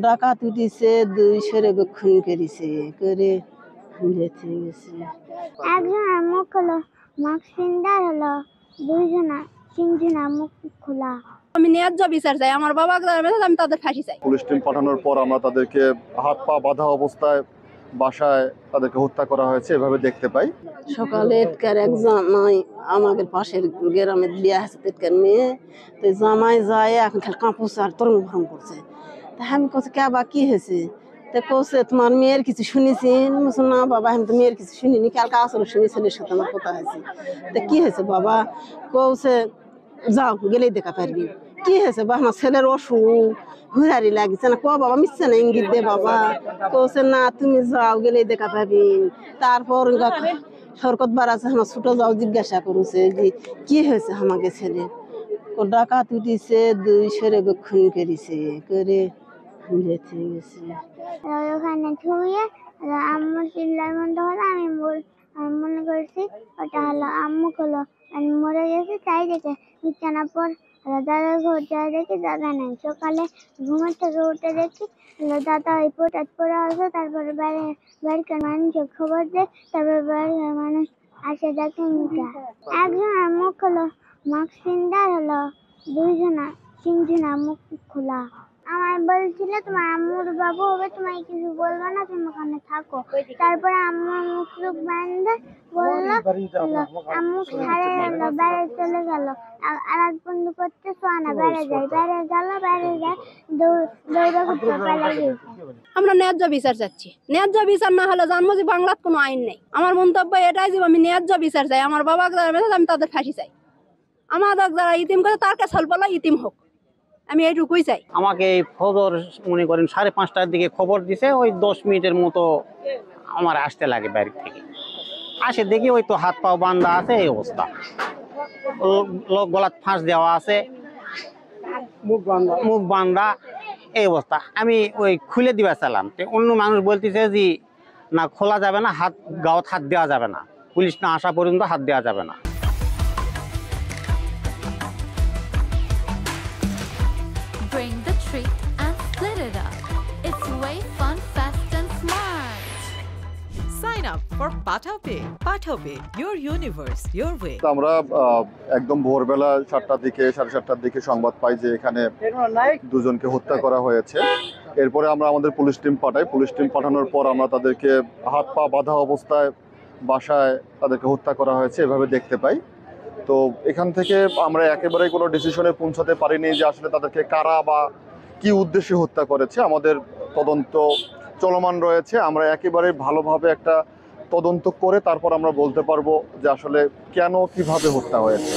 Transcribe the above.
ডাকাতি দিছে 200 খুন করেছে করে গেছে একজন মুখ হলো মাস্ক পিন্দার হলো 2-3 মুখ খোলা। আমি ন্যায্য বিচার চাই, আমার বাবা আমি তাদের ফাঁসি চাই। পুলিশ টিম পাঠানোর পর আমরা তাদেরকে হাত পা বাঁধা অবস্থায় বাসায় তাদেরকে হত্যা করা হয়েছে এভাবে দেখতে পাই। সকালে এক জামাই আমাদের পাশের গ্রামের বিয়ে আছে তেটকার মেয়ে, তো জামাই যায় এখন কাঁপুছে আর তরঙ্গ ভরম করছে। তা আমি কছে কে বা কি হয়েছে, তা কছে তোমার মেয়ের কিছু শুনেছি। না বাবা আমি তো মেয়ের কিছু শুনিনি, কালকে আসলে শুনি ছেলের সাথে আমার কথা হয়েছে। তা কি হয়েছে বাবা, কছে যাও গেলেই দেখা পারবি। কি হয়েছে বা আমার ছেলের অসুখ হুড়ারি লাগিছে না, ক বাবা মিশছে না ইঙ্গিত দে বাবা। কছে না তুমি যাও গেলেই দেখা পাবি। তারপর সরকত বার আছে আমার ছোট যাও জিজ্ঞাসা করছে যে কি হয়েছে আমাকে ছেলে। ডাকাতি দিছে 200 খুন করেছে করে গেছে ওখানে ধুয়ে আম্মুর চিল্লার মধ্যে হলো। আমি মনে করছি ওটা হলো আম্মু হলো আমি মরে গেছি, তাই দেখে বিছানা পর দাদার ঘর যায় দেখি দাদা নেই। সকালে ঘুমের থেকে উঠে দেখি দাদা ওই পোটাত পড়ে আছে। তারপরে বাড়ির মানুষের খবর দেয়, তারপরে বাড়ির মানুষ আসে দেখে মিটা। একজনের মুখ হলো মাস্ক পিন্দার হলো 2-3 মুখ খোলা। আমার বলছিল তোমার আম্মুর বাবু হবে, তোমায় কিছু বলবো না, তুমি ওখানে থাকো। তারপরে আম্মু মুখ টুক বান্ধে বললো আম্মু ছাড়ে গেল, বাইরে চলে গেল। আর এক বন্ধু করতে সোয়ানা বাইরে যায়, বাইরে যায় দৌড়ে ঘুরতে পালা গিয়েছে। আমরা ন্যায্য বিচার চাচ্ছি। ন্যায্য বিচার না হলে জানবো যে বাংলার কোনো আইন নেই। আমার মন্তব্য এটাই যে আমি ন্যায্য বিচার চাই, আমার বাবা আমি তাদের ফাঁসি চাই। আমাদের যারা ইতিম করে তার কাছে বলা ইতিম হোক, আমি এইটুকুই চাই। আমাকে এই খবর মনে করেন 5:30টার দিকে খবর দিছে, ওই 10 মিনিটের মতো আমার আসতে লাগে বাড়ি থেকে। আসে দেখি ওই তো হাত পা বান্ধা আছে, এই অবস্থা, গলাত ফাঁস দেওয়া আছে, মুখ বান্ধা এই অবস্থা। আমি ওই খুলে দিবা চালাম, অন্য মানুষ বলতেছে যে না খোলা যাবে না, গাওয়াত হাত দেওয়া যাবে না, পুলিশ না আসা পর্যন্ত হাত দেওয়া যাবে না। Bring the treat and split it up. It's way fun, fast and smart. Sign up for PathaPay. PathaPay, your universe, your way. আমরা একদম ভোরবেলা 7টার দিকে 7:30টার দিকে সংবাদ পাই যে এখানে দুজনকে হত্যা করা হয়েছে। এরপরে আমরা আমাদের পুলিশ টিম পাঠাই। পুলিশ টিম পাঠানোর পর আমরা তাদেরকে হাত পা বাঁধা অবস্থায় বাসায় তাদেরকে হত্যা করা হয়েছে এভাবে দেখতে পাই। তো এখান থেকে আমরা একেবারে কোনো ডিসিশনে পৌঁছাতে পারিনি যে আসলে তাদেরকে কারা বা কি উদ্দেশ্যে হত্যা করেছে। আমাদের তদন্ত চলমান রয়েছে। আমরা একেবারে ভালোভাবে একটা তদন্ত করে তারপর আমরা বলতে পারবো যে আসলে কেন কিভাবে হত্যা হয়েছে।